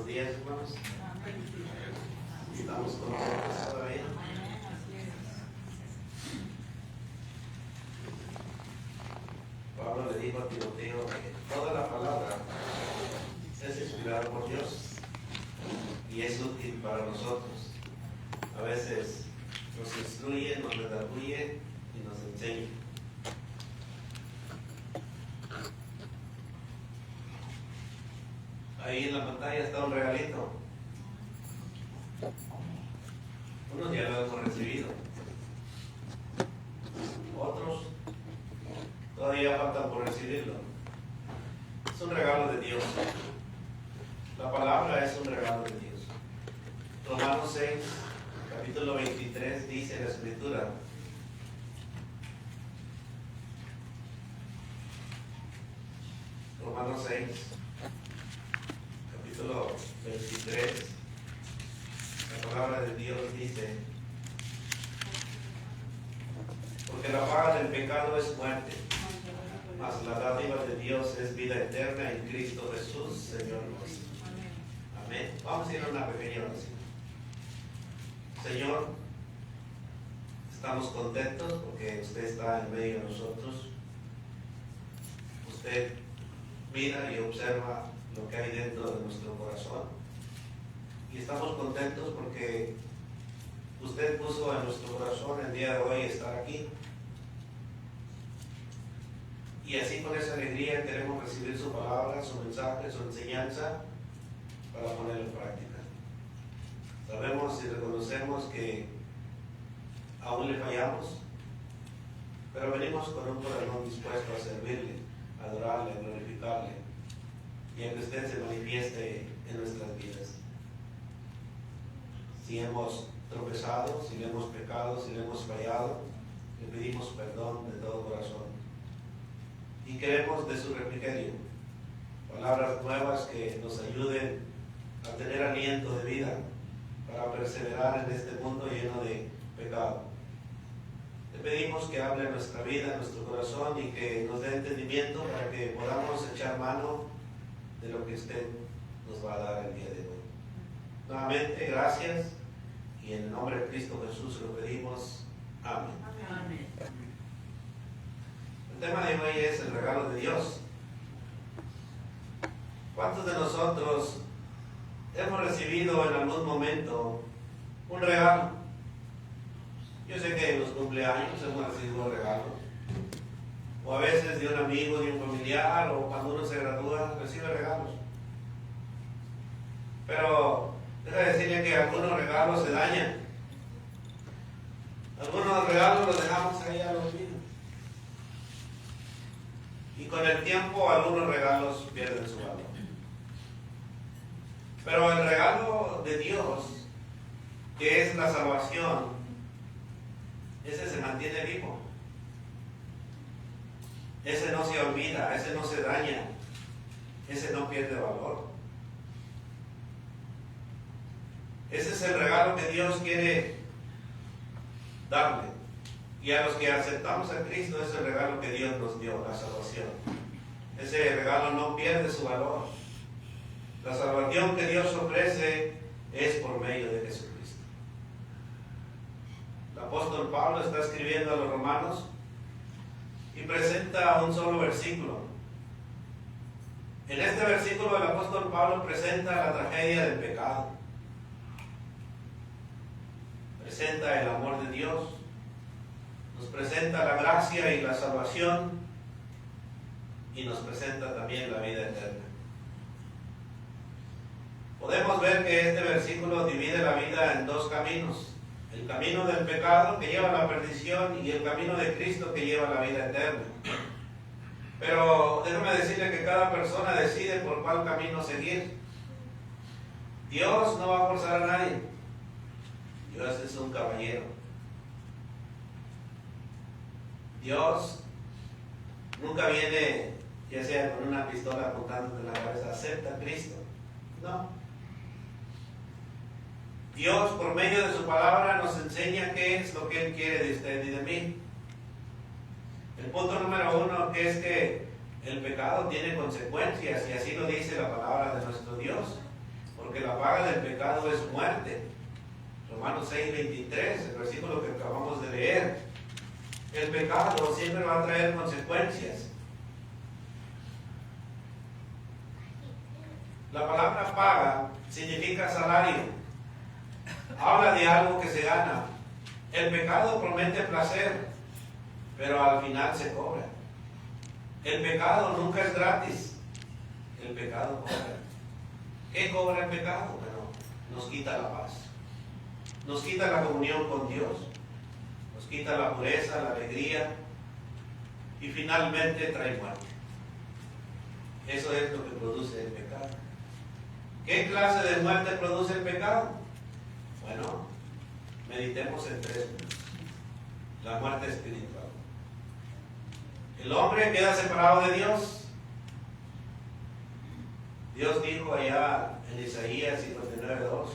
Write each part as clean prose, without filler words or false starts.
días, hermanos. Estamos con nosotros todavía. Pablo le dijo a Timoteo que toda la palabra es inspirada por Dios y es útil para nosotros. A veces nos instruye, nos redarguye y nos enseña. Ahí en la pantalla está un regalito. Unos ya lo hemos recibido. Otros todavía faltan por recibirlo. Es un regalo de Dios. La palabra es un regalo de Dios. Romanos 6, capítulo 23, dice la Escritura: Romanos 6, capítulo 23, la palabra de Dios dice: porque la paga del pecado es muerte, mas la dádiva de Dios es vida eterna en Cristo Jesús, Señor nuestro. Amén. Vamos a ir a una pequeña oración. Señor, estamos contentos porque usted está en medio de nosotros. Usted mira y observa lo que hay dentro de nuestro corazón. Y estamos contentos porque usted puso en nuestro corazón el día de hoy estar aquí. Y así con esa alegría queremos recibir su palabra, su mensaje, su enseñanza para ponerlo en práctica. Sabemos y reconocemos que aún le fallamos, pero venimos con un corazón dispuesto a servirle, a adorarle, a glorificarle y a que usted se manifieste en nuestras vidas. Si hemos tropezado, si le hemos pecado, si le hemos fallado, le pedimos perdón de todo corazón. Y queremos de su refrigerio palabras nuevas que nos ayuden a tener aliento de vida para perseverar en este mundo lleno de pecado. Le pedimos que hable en nuestra vida, en nuestro corazón, y que nos dé entendimiento para que podamos echar mano de lo que usted nos va a dar el día de hoy. Nuevamente, gracias, y en el nombre de Cristo Jesús lo pedimos. Amén. Amén. El tema de hoy es el regalo de Dios. ¿Cuántos de nosotros hemos recibido en algún momento un regalo? Yo sé que en los cumpleaños hemos recibido un regalo, o a veces de un amigo, de un familiar, o cuando uno se gradúa recibe regalos. Pero deja decirle que algunos regalos se dañan. Algunos regalos los dejamos ahí a los olvido. Y con el tiempo algunos regalos pierden su valor. Pero el regalo de Dios, que es la salvación, ese se mantiene vivo. Ese no se olvida, ese no se daña, ese no pierde valor. Ese es el regalo que Dios quiere darle. Y a los que aceptamos a Cristo es el regalo que Dios nos dio, la salvación. Ese regalo no pierde su valor. La salvación que Dios ofrece es por medio de Jesucristo. El apóstol Pablo está escribiendo a los romanos y presenta un solo versículo. En este versículo el apóstol Pablo presenta la tragedia del pecado. Presenta el amor de Dios. Nos presenta la gracia y la salvación, y nos presenta también la vida eterna. Podemos ver que este versículo divide la vida en dos caminos: el camino del pecado, que lleva a la perdición, y el camino de Cristo, que lleva a la vida eterna. Pero déjame decirle que cada persona decide por cuál camino seguir. Dios no va a forzar a nadie. Dios es un caballero. Dios nunca viene, ya sea con una pistola apuntándote en la cabeza: acepta a Cristo. No. Dios, por medio de su palabra, nos enseña qué es lo que Él quiere de usted y de mí. El punto número 1, que es que el pecado tiene consecuencias, y así lo dice la palabra de nuestro Dios. porque la paga del pecado es muerte. Romanos 6:23, el versículo que acabamos de leer. El pecado siempre va a traer consecuencias. La palabra paga significa salario. Habla de algo que se gana. El pecado promete placer, pero al final se cobra. El pecado nunca es gratis. El pecado cobra. ¿Qué cobra el pecado? Bueno, nos quita la paz. Nos quita la comunión con Dios. Nos quita la pureza, la alegría. Y finalmente trae muerte. Eso es lo que produce el pecado. ¿Qué clase de muerte produce el pecado? Bueno, meditemos en 3 puntos. La muerte espiritual. El hombre queda separado de Dios. Dios dijo allá en Isaías 59:2: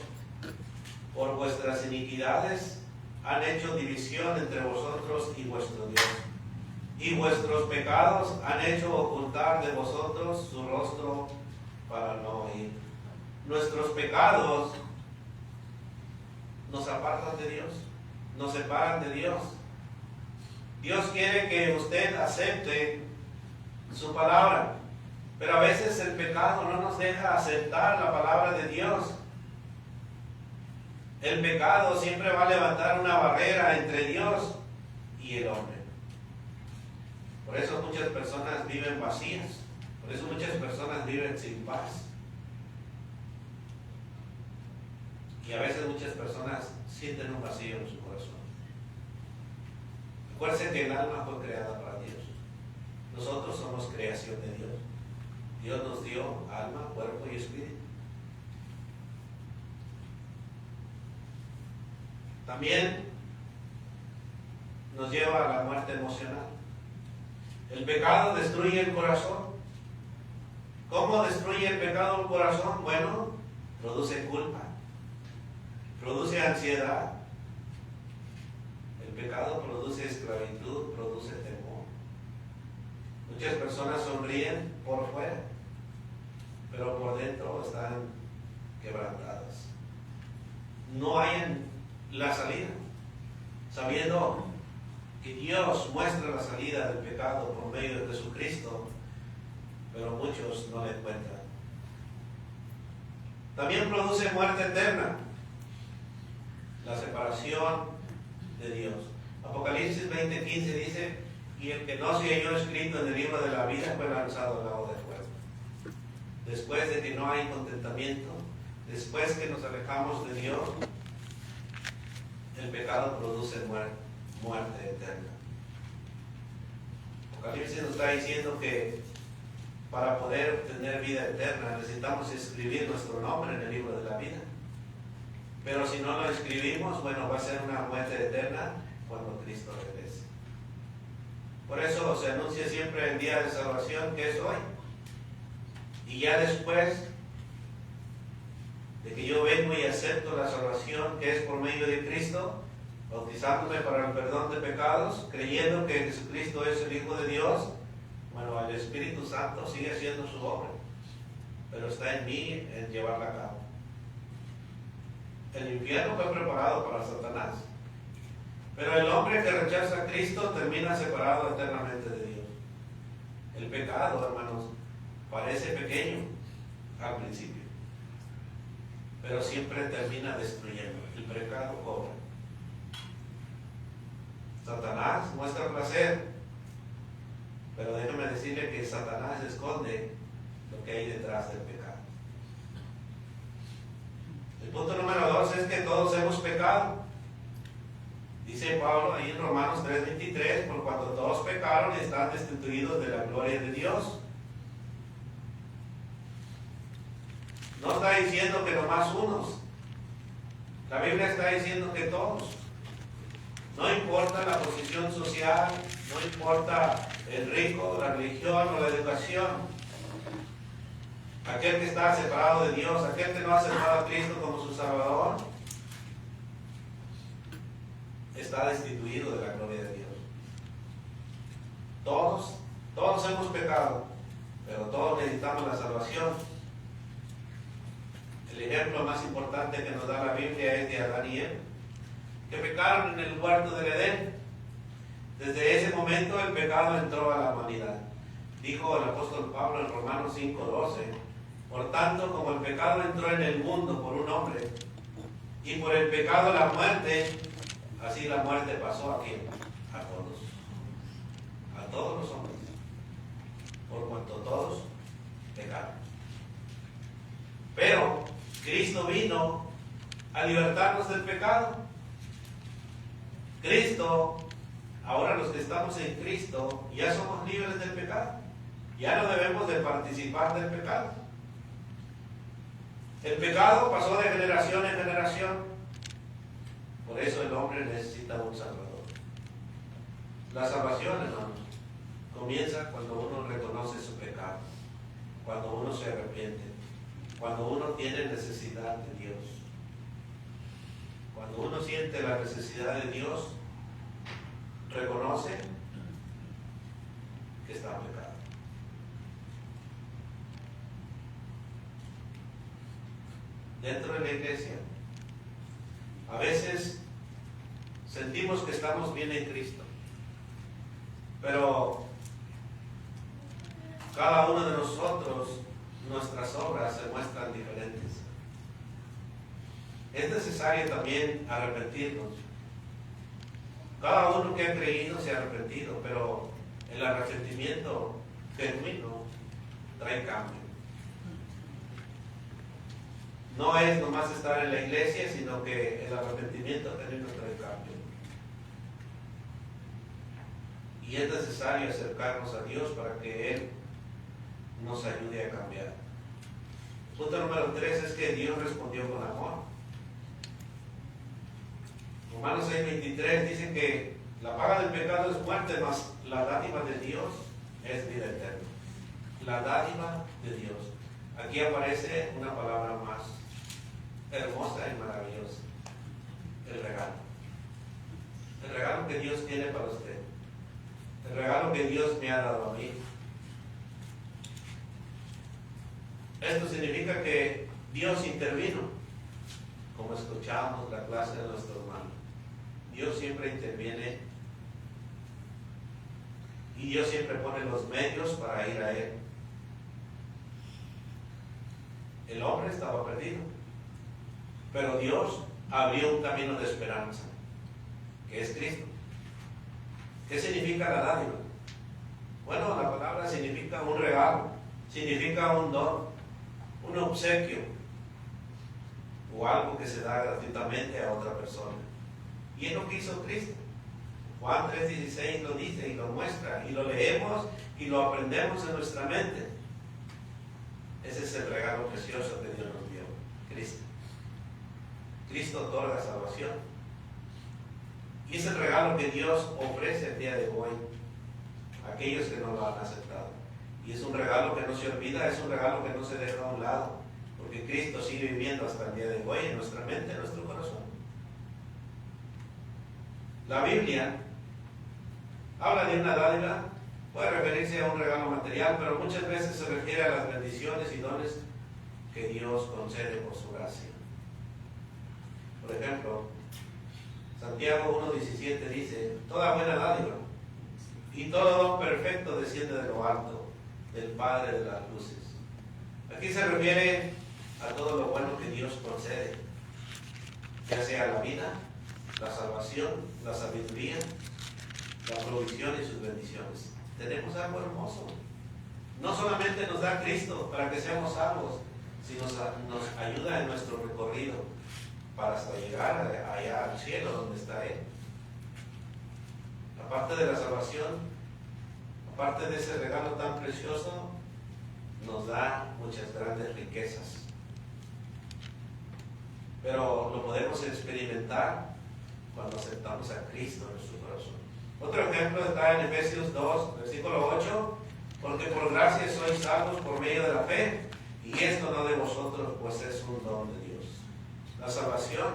por vuestras iniquidades han hecho división entre vosotros y vuestro Dios, y vuestros pecados han hecho ocultar de vosotros su rostro para no oír. Nuestros pecados nos apartan de Dios, nos separan de Dios. Dios quiere que usted acepte su palabra, pero a veces el pecado no nos deja aceptar la palabra de Dios. El pecado siempre va a levantar una barrera entre Dios y el hombre. Por eso muchas personas viven vacías, por eso muchas personas viven sin paz. Y a veces muchas personas sienten un vacío en su corazón. Recuerden que el alma fue creada para Dios. Nosotros somos creación de Dios. Dios nos dio alma, cuerpo y espíritu. También nos lleva a la muerte emocional. El pecado destruye el corazón. ¿Cómo destruye el pecado el corazón? Bueno, produce culpa, produce ansiedad. El pecado produce esclavitud, produce temor. Muchas personas sonríen por fuera, pero por dentro están quebrantadas. No hayan la salida, sabiendo que Dios muestra la salida del pecado por medio de Jesucristo, pero muchos no la encuentran. También produce muerte eterna, la separación de Dios. Apocalipsis 20:15 dice: y el que no se halló escrito en el libro de la vida fue lanzado al lago de fuego. Después de que no hay contentamiento, después que nos alejamos de Dios, el pecado produce muerte eterna. Apocalipsis nos está diciendo que para poder tener vida eterna necesitamos escribir nuestro nombre en el libro de la vida. Pero si no lo escribimos, bueno, va a ser una muerte eterna cuando Cristo regrese. Por eso se anuncia siempre el día de salvación, que es hoy. Y ya después de que yo vengo y acepto la salvación que es por medio de Cristo, bautizándome para el perdón de pecados, creyendo que Jesucristo es el Hijo de Dios, bueno, el Espíritu Santo sigue haciendo su obra, pero está en mí en llevarla a cabo. El infierno fue preparado para Satanás, pero el hombre que rechaza a Cristo termina separado eternamente de Dios. El pecado, hermanos, parece pequeño al principio, pero siempre termina destruyendo. El pecado cobra. Satanás muestra placer, pero déjeme decirle que Satanás esconde lo que hay detrás del pecado. El punto número 2 es que todos hemos pecado. Dice Pablo ahí en Romanos 3:23: por cuanto todos pecaron y están destituidos de la gloria de Dios. No está diciendo que nomás unos. La Biblia está diciendo que todos. No importa la posición social, no importa el rico, la religión o la educación. Aquel que está separado de Dios, aquel que no ha aceptado a Cristo como su Salvador, está destituido de la gloria de Dios. Todos hemos pecado, pero todos necesitamos la salvación. El ejemplo más importante que nos da la Biblia es de Adán y Eva, que pecaron en el huerto del Edén. Desde ese momento el pecado entró a la humanidad. Dijo el apóstol Pablo en Romanos 5:12, por tanto, como el pecado entró en el mundo por un hombre, y por el pecado la muerte, así la muerte pasó ¿a quién? A todos los hombres, por cuanto todos pecaron. Pero Cristo vino a libertarnos del pecado. Cristo, ahora los que estamos en Cristo, ya somos libres del pecado. Ya no debemos de participar del pecado. El pecado pasó de generación en generación. Por eso el hombre necesita un Salvador. La salvación, hermanos, comienza cuando uno reconoce su pecado, cuando uno se arrepiente, cuando uno tiene necesidad de Dios. Cuando uno siente la necesidad de Dios, reconoce que está en pecado. Dentro de la iglesia, a veces sentimos que estamos bien en Cristo, pero cada uno de nosotros, nuestras obras se muestran diferentes. Es necesario también arrepentirnos. Cada uno que ha creído se ha arrepentido, pero el arrepentimiento genuino trae cambio. No es nomás estar en la iglesia, sino que el arrepentimiento genuino trae cambio. Y es necesario acercarnos a Dios para que Él nos ayude a cambiar. Punto número 3 es que Dios respondió con amor. Romanos 6:23 dice que la paga del pecado es muerte, mas la dádiva de Dios es vida eterna. La dádiva de Dios. Aquí aparece una palabra más hermosa y maravillosa. El regalo. El regalo que Dios tiene para usted. El regalo que Dios me ha dado a mí. Esto significa que Dios intervino, como escuchamos la clase de nuestro hermano. Dios siempre interviene y Dios siempre pone los medios para ir a Él. El hombre estaba perdido, pero Dios abrió un camino de esperanza, que es Cristo. ¿Qué significa la dádiva? Bueno, la palabra significa un regalo, significa un don, un obsequio o algo que se da gratuitamente a otra persona. Y es lo que hizo Cristo. Juan 3:16 lo dice y lo muestra, y lo leemos y lo aprendemos en nuestra mente. Ese es el regalo precioso que Dios nos dio, Cristo. Cristo otorga salvación. Y es el regalo que Dios ofrece el día de hoy a aquellos que no lo han aceptado. Y es un regalo que no se olvida, es un regalo que no se deja a un lado, porque Cristo sigue viviendo hasta el día de hoy en nuestra mente, en nuestro corazón. La Biblia habla de una dádiva, puede referirse a un regalo material, pero muchas veces se refiere a las bendiciones y dones que Dios concede por su gracia. Por ejemplo, Santiago 1:17 dice, toda buena dádiva y todo don perfecto desciende de lo alto, del Padre de las luces. Aquí se refiere a todo lo bueno que Dios concede, ya sea la vida, la salvación, la sabiduría, la provisión y sus bendiciones. Tenemos algo hermoso. No solamente nos da Cristo para que seamos salvos, sino nos ayuda en nuestro recorrido para hasta llegar allá al cielo donde está Él. Aparte de la salvación, aparte de ese regalo tan precioso, nos da muchas grandes riquezas. Pero lo podemos experimentar cuando aceptamos a Cristo en nuestro corazón. Otro ejemplo está en Efesios 2, versículo 8, porque por gracia sois salvos por medio de la fe, y esto no de vosotros, pues es un don de Dios. La salvación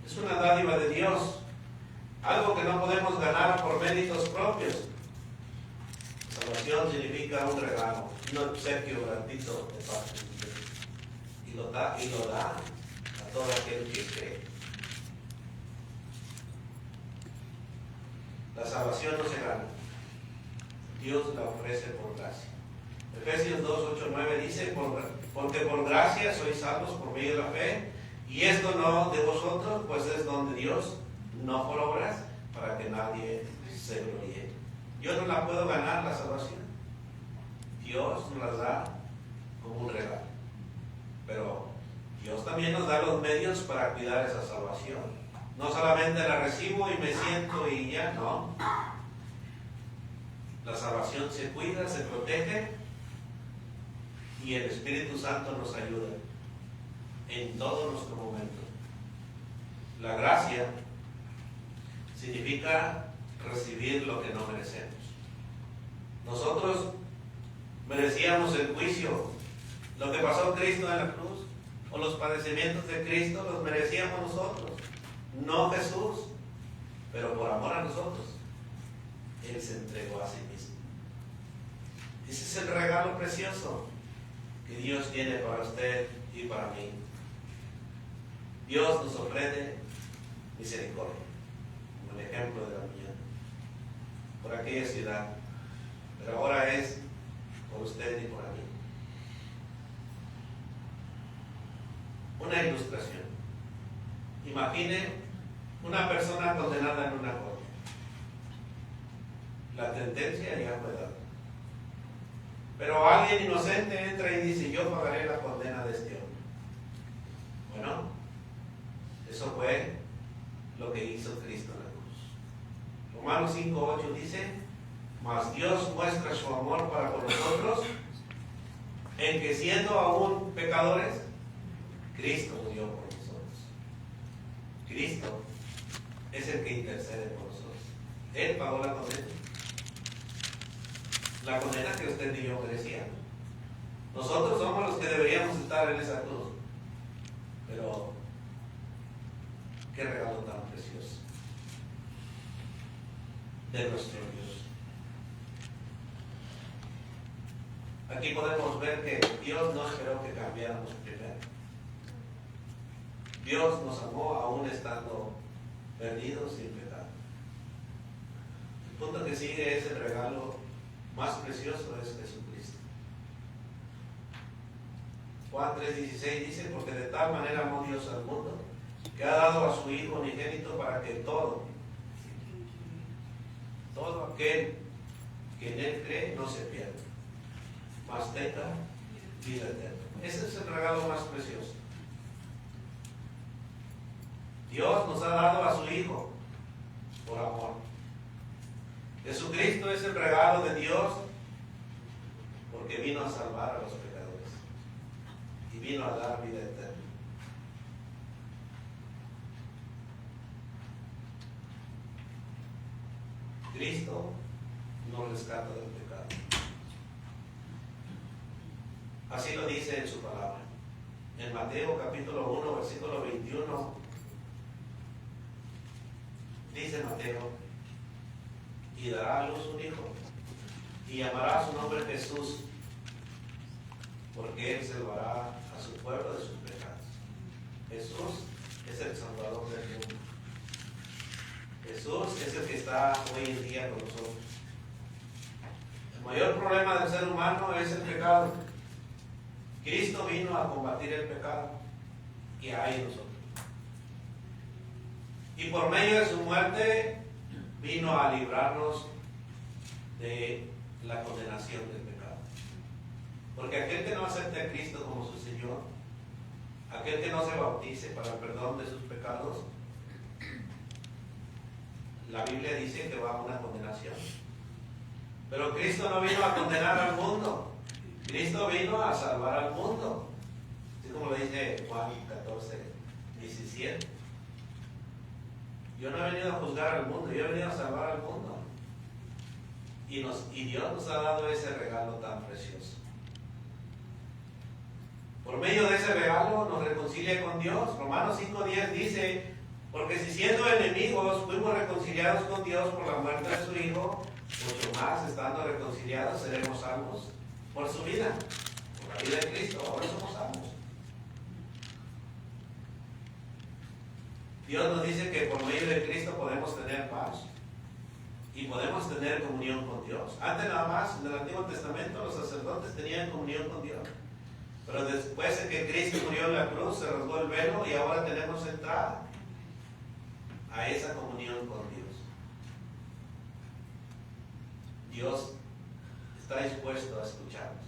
es una dádiva de Dios, algo que no podemos ganar por méritos propios. Salvación significa un regalo, un obsequio gratuito de parte de Dios. y lo da a todo aquel que cree. La salvación no se gana, Dios la ofrece por gracia. Efesios 2, 8, 9 dice, porque por gracia sois salvos por medio de la fe, y esto no de vosotros, pues es don de Dios, no por obras, para que nadie se gloríe. Yo no la puedo ganar, la salvación. Dios nos la da como un regalo. Pero Dios también nos da los medios para cuidar esa salvación. No solamente la recibo y me siento y ya, no. La salvación se cuida, se protege, y el Espíritu Santo nos ayuda en todo nuestro momento. La gracia significa recibir lo que no merecemos. Nosotros merecíamos el juicio, lo que pasó Cristo en la cruz, o los padecimientos de Cristo los merecíamos nosotros, no Jesús, pero por amor a nosotros, Él se entregó a sí mismo. Ese es el regalo precioso que Dios tiene para usted y para mí. Dios nos ofrece misericordia, como el ejemplo de la mañana, por aquella ciudad, pero ahora es por usted y por mí. Una ilustración. Imagine una persona condenada en una corte. La sentencia ya fue dada, pero alguien inocente entra y dice: yo pagaré la condena de este hombre. Bueno, eso fue lo que hizo Cristo en la cruz. Romanos 5:8 dice: mas Dios muestra su amor para con nosotros, en que siendo aún pecadores, Cristo murió por nosotros. Cristo es el que intercede por nosotros. Él pagó la condena. La condena que usted y yo merecíamos. Nosotros somos los que deberíamos estar en esa cruz. Pero qué regalo tan precioso de nuestro Dios. Aquí podemos ver que Dios no esperó que cambiáramos primero. Dios nos amó aún estando perdidos sin pecado. El punto que sigue es el regalo más precioso, es Jesucristo. Juan 3:16 dice: porque de tal manera amó Dios al mundo, que ha dado a su Hijo unigénito, para que todo aquel que en Él cree no se pierda, mas tenga vida eterna. Ese es el regalo más precioso. Dios nos ha dado a su Hijo por amor. Jesucristo es el regalo de Dios porque vino a salvar a los pecadores y vino a dar vida eterna. Cristo nos rescata del pecado. Así lo dice en su palabra. En Mateo capítulo 1, versículo 21, dice Mateo: y dará a luz un hijo, y llamará su nombre Jesús, porque él salvará a su pueblo de sus pecados. Jesús es el Salvador del mundo. Jesús es el que está hoy en día con nosotros. El mayor problema del ser humano es el pecado. Cristo vino a combatir el pecado que hay en nosotros. Y por medio de su muerte vino a librarnos de la condenación del pecado. Porque aquel que no acepte a Cristo como su Señor, aquel que no se bautice para el perdón de sus pecados, la Biblia dice que va a una condenación. Pero Cristo no vino a condenar al mundo. Cristo vino a salvar al mundo. Así como lo dice Juan 14:17. Yo no he venido a juzgar al mundo, yo he venido a salvar al mundo. Y Dios nos ha dado ese regalo tan precioso. Por medio de ese regalo nos reconcilia con Dios. Romanos 5:10 dice: porque si siendo enemigos fuimos reconciliados con Dios por la muerte de su Hijo, mucho más estando reconciliados seremos salvos por su vida, por la vida de Cristo. Ahora somos salvos. Dios nos dice que por medio de Cristo podemos tener paz y podemos tener comunión con Dios. Antes nada más, en el Antiguo Testamento, los sacerdotes tenían comunión con Dios. Pero después de que Cristo murió en la cruz, se rasgó el velo y ahora tenemos entrada a esa comunión con Dios. Dios está dispuesto a escucharnos.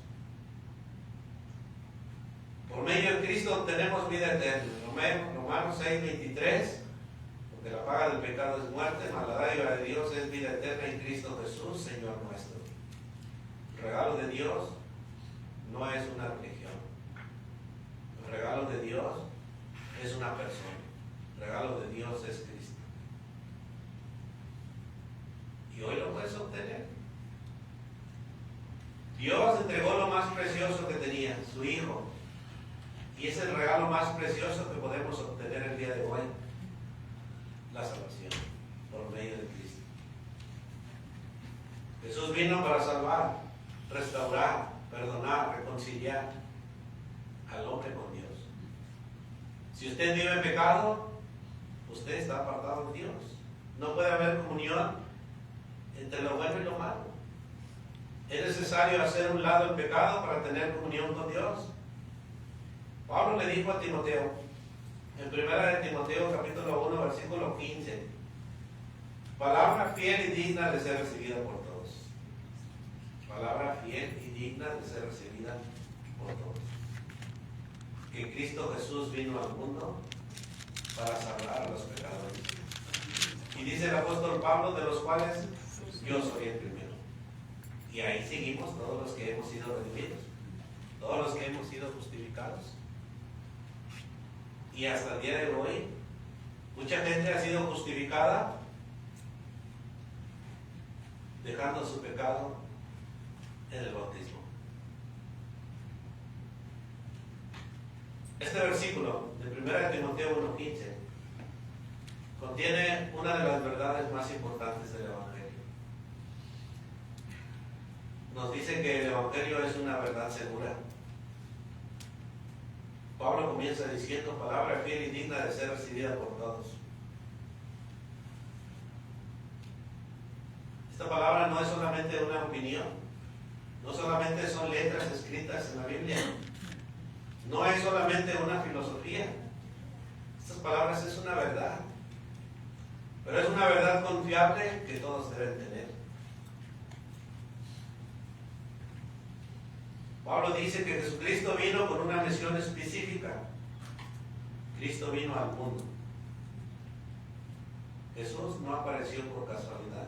Por medio de Cristo tenemos vida eterna. Romanos 6:23, porque la paga del pecado es muerte, mas la dádiva de Dios es vida eterna en Cristo Jesús, Señor nuestro. El regalo de Dios no es una religión. El regalo de Dios es una persona. El regalo de Dios es Cristo. Y hoy lo puedes obtener. Dios entregó lo más precioso que tenía, su Hijo. Y es el regalo más precioso que podemos obtener el día de hoy, la salvación, por medio de Cristo. Jesús vino para salvar, restaurar, perdonar, reconciliar al hombre con Dios. Si usted vive en pecado, usted está apartado de Dios. No puede haber comunión entre lo bueno y lo malo. Es necesario hacer un lado el pecado para tener comunión con Dios. Pablo le dijo a Timoteo, en 1 Timoteo capítulo 1, versículo 15, palabra fiel y digna de ser recibida por todos. Palabra fiel y digna de ser recibida por todos. Que Cristo Jesús vino al mundo para salvar a los pecadores. Y dice el apóstol Pablo, de los cuales yo soy el primero. Y ahí seguimos todos los que hemos sido redimidos, todos los que hemos sido justificados. Y hasta el día de hoy, mucha gente ha sido justificada dejando su pecado en el bautismo. Este versículo de 1 Timoteo 1:15 contiene una de las verdades más importantes del Evangelio. Nos dice que el Evangelio es una verdad segura. Pablo comienza diciendo, palabra fiel y digna de ser recibida por todos. Esta palabra no es solamente una opinión, no solamente son letras escritas en la Biblia, no es solamente una filosofía. Estas palabras es una verdad, pero es una verdad confiable que todos deben tener. Pablo dice que Jesucristo vino con una misión específica. Cristo vino al mundo. Jesús no apareció por casualidad.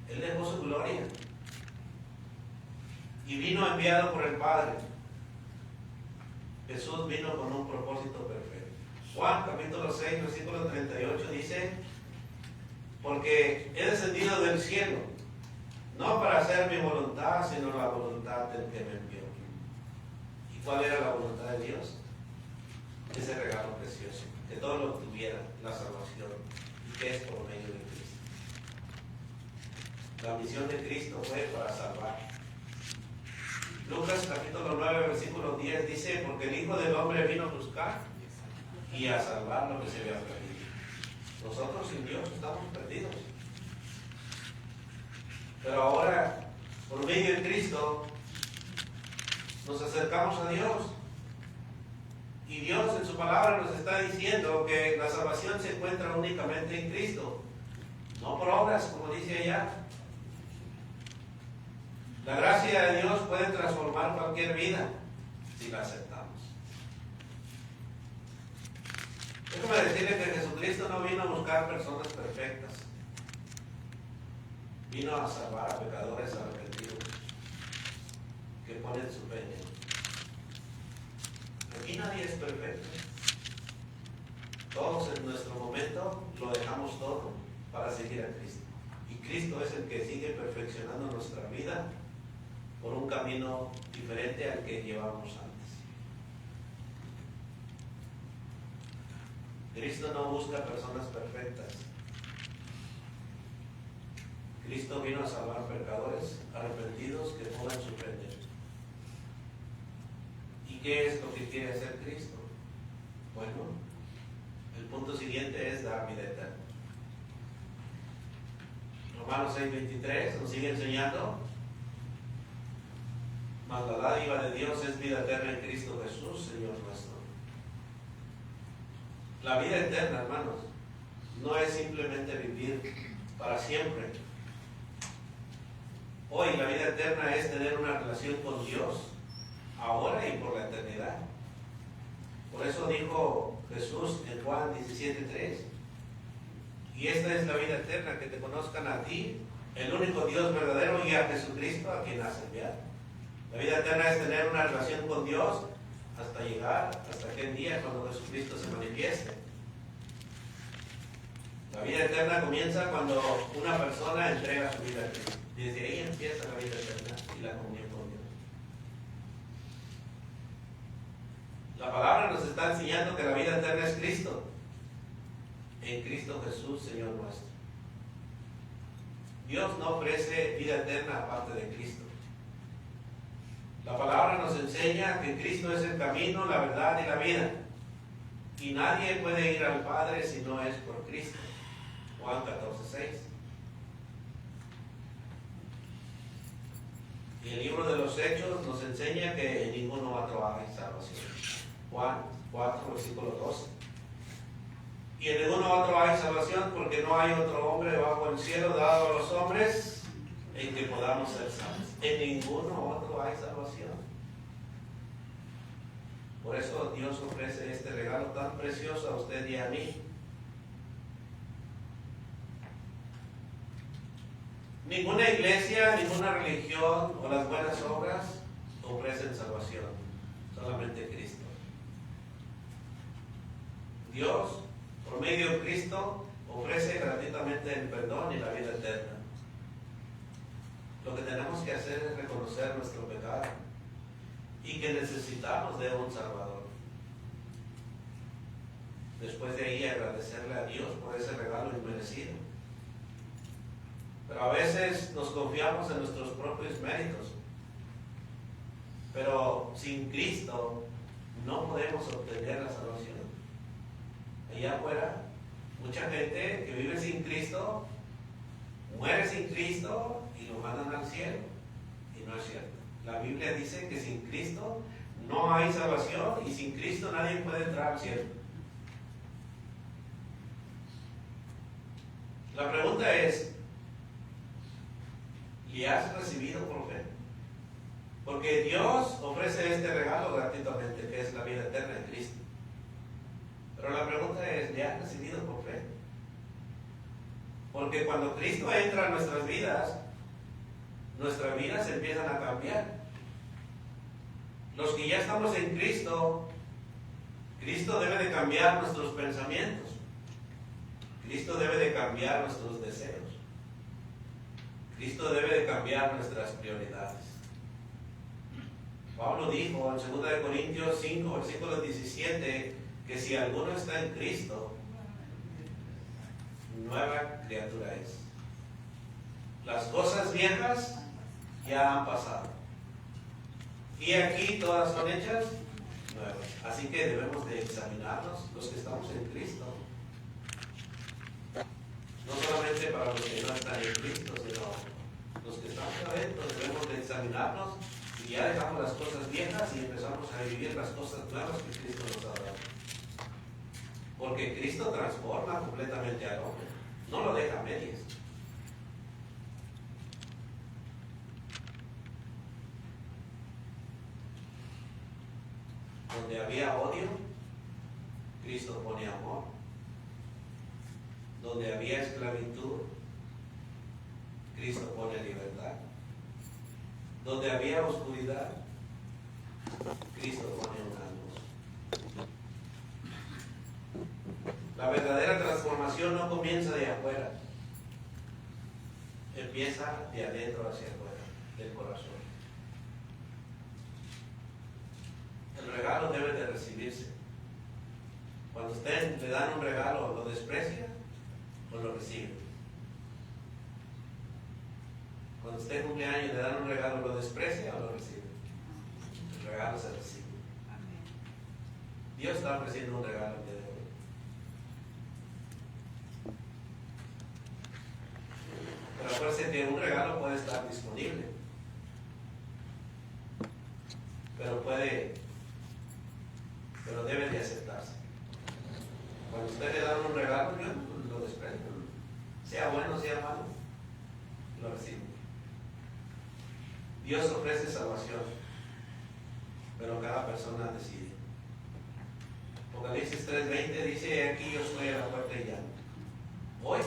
Él dejó su gloria y vino enviado por el Padre. Jesús vino con un propósito perfecto. Juan capítulo 6, versículo 38 dice, porque he descendido del cielo, no para hacer mi voluntad, sino la voluntad del que me envió. ¿Y cuál era la voluntad de Dios? Ese regalo precioso, que todos lo tuvieran, la salvación, y que es por medio de Cristo. La misión de Cristo fue para salvar. Lucas capítulo 9, versículo 10 dice, porque el Hijo del Hombre vino a buscar y a salvar lo que se había perdido. Nosotros sin Dios estamos perdidos. Pero ahora, por medio de Cristo, nos acercamos a Dios. Y Dios en su palabra nos está diciendo que la salvación se encuentra únicamente en Cristo, no por obras, como dice allá. La gracia de Dios puede transformar cualquier vida si la aceptamos. Déjame decirle que Jesucristo no vino a buscar personas perfectas. Vino a salvar a pecadores arrepentidos que ponen su fe en Él. Aquí nadie es perfecto. Todos en nuestro momento lo dejamos todo para seguir a Cristo. Y Cristo es el que sigue perfeccionando nuestra vida por un camino diferente al que llevamos antes. Cristo no busca personas perfectas. Cristo vino a salvar pecadores arrepentidos que ponen su fe en Él. ¿Y qué es lo que quiere hacer Cristo? Bueno, punto siguiente es dar vida eterna. Romanos 6:23 nos sigue enseñando: mas la dádiva de Dios es vida eterna en Cristo Jesús, Señor nuestro. La vida eterna, hermanos, no es simplemente vivir para siempre. Hoy la vida eterna es tener una relación con Dios, ahora y por la eternidad. Por eso dijo Jesús en Juan 17:3: y esta es la vida eterna, que te conozcan a ti, el único Dios verdadero, y a Jesucristo, a quien has enviado. La vida eterna es tener una relación con Dios hasta llegar, hasta aquel día cuando Jesucristo se manifieste. La vida eterna comienza cuando una persona entrega su vida a Cristo. Desde ahí empieza la vida eterna y la comunión con Dios. La palabra nos está enseñando que la vida eterna es Cristo, en Cristo Jesús, Señor nuestro. Dios no ofrece vida eterna aparte de Cristo. La palabra nos enseña que Cristo es el camino, la verdad y la vida, y nadie puede ir al Padre si no es por Cristo. Juan 14:6. Y el libro de los Hechos nos enseña que en ningún otro hay salvación. Juan 4, versículo 12. Y en ningún otro hay salvación, porque no hay otro hombre bajo el cielo dado a los hombres en que podamos ser salvos. En ninguno otro hay salvación. Por eso Dios ofrece este regalo tan precioso a usted y a mí. Ninguna iglesia, ninguna religión o las buenas obras ofrecen salvación, solamente Cristo. Dios, por medio de Cristo, ofrece gratuitamente el perdón y la vida eterna. Lo que tenemos que hacer es reconocer nuestro pecado y que necesitamos de un Salvador. Después de ahí agradecerle a Dios por ese regalo inmerecido. Pero a veces nos confiamos en nuestros propios méritos. Pero sin Cristo no podemos obtener la salvación. Allá afuera, mucha gente que vive sin Cristo, muere sin Cristo y lo mandan al cielo. Y no es cierto. La Biblia dice que sin Cristo no hay salvación y sin Cristo nadie puede entrar al cielo. La pregunta es: ¿y has recibido por fe? Porque Dios ofrece este regalo gratuitamente, que es la vida eterna en Cristo. Pero la pregunta es: ¿le has recibido por fe? Porque cuando Cristo entra en nuestras vidas empiezan a cambiar. Los que ya estamos en Cristo, Cristo debe de cambiar nuestros pensamientos. Cristo debe de cambiar nuestros deseos. Cristo debe de cambiar nuestras prioridades. Pablo dijo en 2 Corintios 5, versículo 17, que si alguno está en Cristo, nueva criatura es. Las cosas viejas ya han pasado, y aquí todas son hechas nuevas. Así que debemos de examinarnos los que estamos en Cristo. No solamente para los que no están en Cristo, sino los que estamos adentro. Debemos de examinarnos y ya dejamos las cosas viejas y empezamos a vivir las cosas nuevas que Cristo nos ha dado. Porque Cristo transforma completamente al hombre, no lo deja a medias. Donde había odio, Cristo pone amor. Donde había esclavitud, Cristo pone libertad. Donde había oscuridad, Cristo pone una luz. La verdadera transformación no comienza de afuera, empieza de adentro hacia afuera, del corazón. El regalo debe de recibirse. Cuando usted le dan un regalo, ¿lo desprecia o lo recibe? Cuando usted cumple años y le dan un regalo, ¿lo desprecia o lo recibe? El regalo se recibe. Dios está ofreciendo un regalo el día de hoy. acuérdense que un regalo puede estar disponible, pero debe de aceptarse. Cuando usted le da un regalo, yo lo desprecio, sea bueno, sea malo, lo recibo. Dios ofrece salvación, pero cada persona decide. Apocalipsis 3:20 dice: aquí yo estoy a la puerta y llamo. Hoy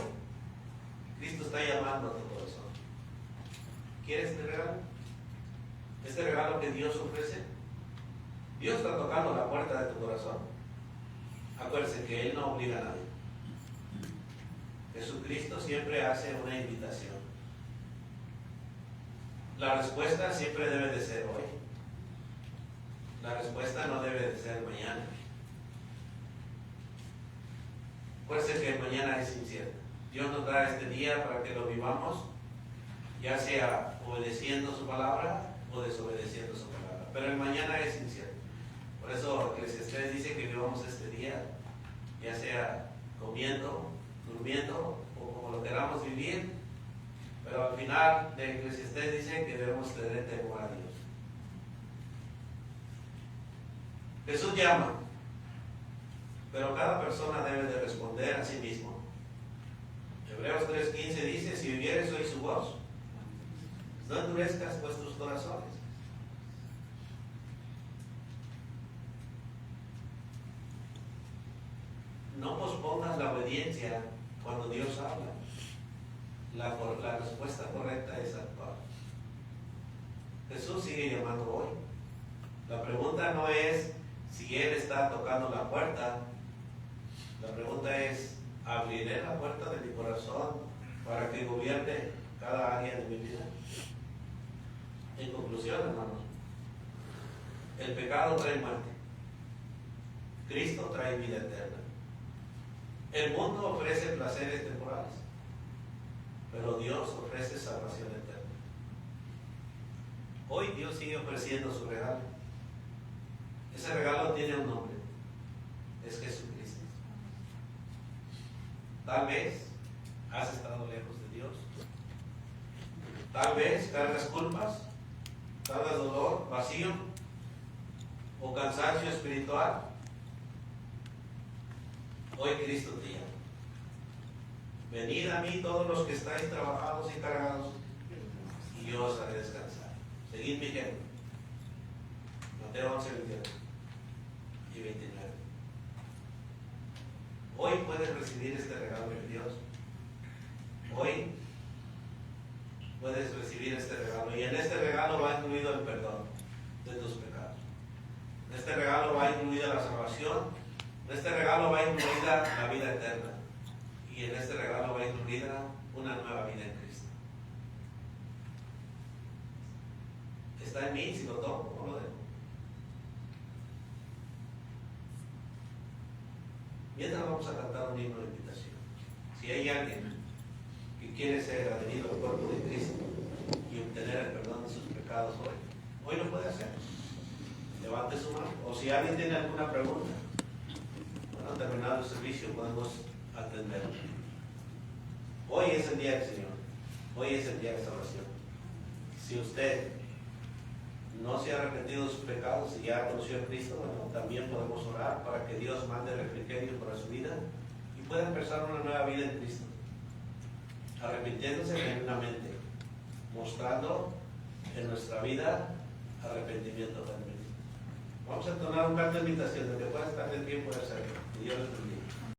Cristo está llamando a tu corazón. ¿Quieres este regalo? Este regalo que Dios ofrece. Dios está tocando la puerta de tu corazón. Acuérdense que Él no obliga a nadie. Jesucristo siempre hace una invitación. La respuesta siempre debe de ser hoy. La respuesta no debe de ser mañana. Acuérdense que mañana es incierto. Dios nos da este día para que lo vivamos, ya sea obedeciendo su palabra o desobedeciendo su palabra. Pero el mañana es incierto. Por eso Eclesiastés dice que vivamos este día, ya sea comiendo, durmiendo o como lo queramos vivir. Pero al final de Eclesiastés dice que debemos tener temor a Dios. Jesús llama, pero cada persona debe de responder a sí mismo. Hebreos 3:15 dice: si vivieres oí su voz, no endurezcas vuestros corazones. No pospongas la obediencia cuando Dios habla. La respuesta correcta es actuar. Jesús sigue llamando hoy. La pregunta no es si Él está tocando la puerta. La pregunta es: ¿abriré la puerta de mi corazón para que gobierne cada área de mi vida? En conclusión, hermanos, el pecado trae muerte. Cristo trae vida eterna. El mundo ofrece placeres temporales, pero Dios ofrece salvación eterna. Hoy Dios sigue ofreciendo su regalo. Ese regalo tiene un nombre: es Jesucristo. Tal vez has estado lejos de Dios. Tal vez cargas culpas, cargas dolor, vacío o cansancio espiritual. Hoy Cristo te llama. Venid a mí todos los que estáis trabajados y cargados, y yo os haré descansar. Seguid mi ejemplo. Mateo 11:21 y 29. Hoy puedes recibir este regalo de Dios. Hoy puedes recibir este regalo, y en este regalo va incluido el perdón de tus pecados. En este regalo va incluida la salvación. En este regalo va incluida la vida eterna. Y en este regalo va incluida una nueva vida en Cristo. Está en mí si lo tomo o lo dejo. Mientras vamos a cantar un himno de invitación. Si hay alguien que quiere ser adherido al cuerpo de Cristo y obtener el perdón de sus pecados hoy lo puede hacer. Levante su mano. O si alguien tiene alguna pregunta, bueno, terminado el servicio podemos atenderlo. Hoy es el día del Señor. Hoy es el día de salvación. Si usted no se ha arrepentido de sus pecados y ya conoció a Cristo, bueno, también podemos orar para que Dios mande refrigerio para su vida y pueda empezar una nueva vida en Cristo, arrepintiéndose genuinamente, mostrando en nuestra vida arrepentimiento también. Vamos a tomar un canto de invitación, de que pueda estar de tiempo de hacerlo. Que Dios les bendiga.